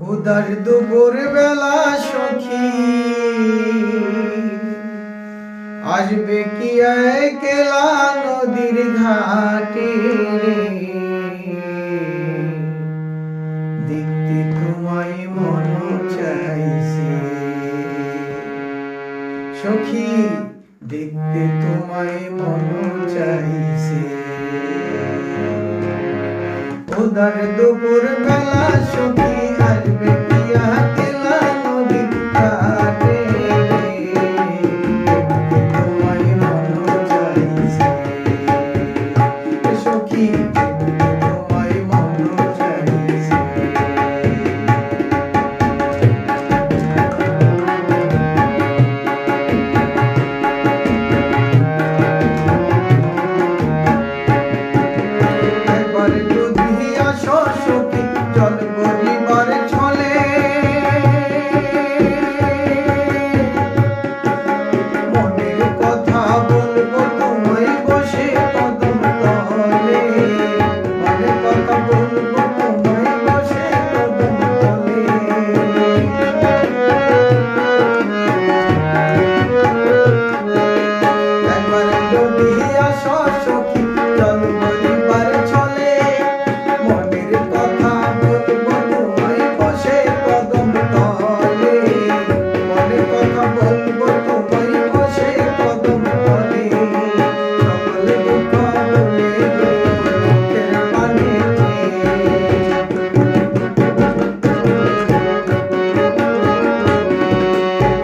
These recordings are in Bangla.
উদার দুপুর বেলা সখী আসবে কি একলা নদীর ঘাটে রে, দেখতে তোমায় মন চাইছে সখী, দেখতে তোমায় মন চাইছে। উদার দুপুর বেলা সখী আসবে কি একলা নদীর ঘাটে রে, দেখতে তোমায় মন চাইছে সখী, দেখতে তোমায় মন চাইছে। একবার যদি আসো সখী জল বলিবার ছলে, মনের কথা বলবো তোমায় বসে কদম তলে, মনের কথা বলবো তোমায় বসে কদম তলে। একবার যদি আসো সখী জল বলিবার ছলে, মনের কথা বলবো তোমায় বসে কদম তলে, মনের কথা বলবো তোমায় বসে কদম তলে। সকল দুঃখ ভুলে যাবো চোখের পানিতে,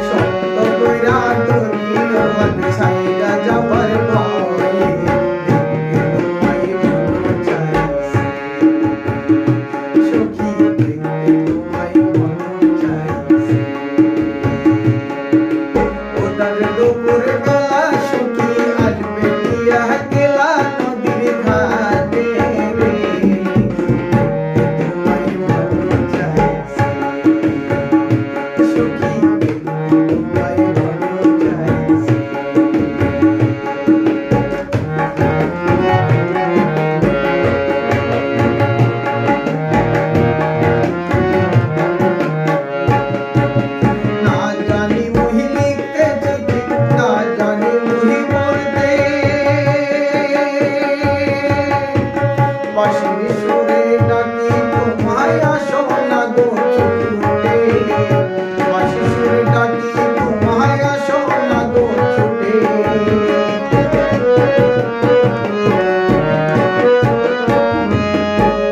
শক্ত কইরা ধরি আমার ছাইরা যাবার ভয়ে, দেখতে তোমায় মন চাইছে সখী, দেখতে তোমায় মন চাইছে। উদার দুপুর বেলা সখী আসবে কি একলা নদীর ঘাটে রে, দেখতে তোমায় মন চাইছে সখী, দেখতে তোমায় মন চাইছে। না জানি মুহি লিখতে চিঠি, না জানি মুহি পড়তে, বাঁশির সুরে ডাকি তোমায় আসো না গো ছুটে, বাঁশির সুরে ডাকি তোমায় আসো না গো ছুটে।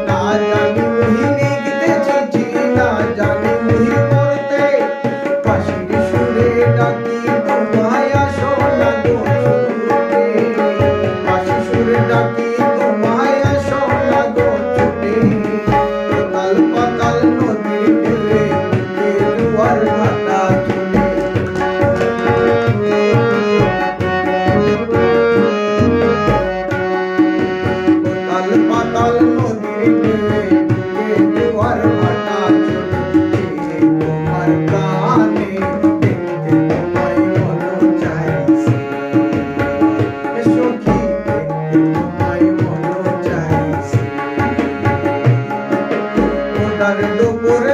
না জানি মুহি লিখতে চিঠি, না জানি মুহি পড়তে, বাঁশির সুরে ডাকি তোমায় আসো না গো ছুটে, বাঁশির সুরে ডাকি তোমায় আসো না গো ছুটে। পাতাল পাতাল নদীর ঢেউয়ে বুকে জোয়ার ভাটা চলে, পাতাল পাতাল নদীর ঢেউয়ে বুকে জোয়ার ভাটা চলে। তোমার প্রাণে দেখতে তোমায় মন চাইছে সখী, দেখতে তোমায় মন চাইছে। উদার দুপুর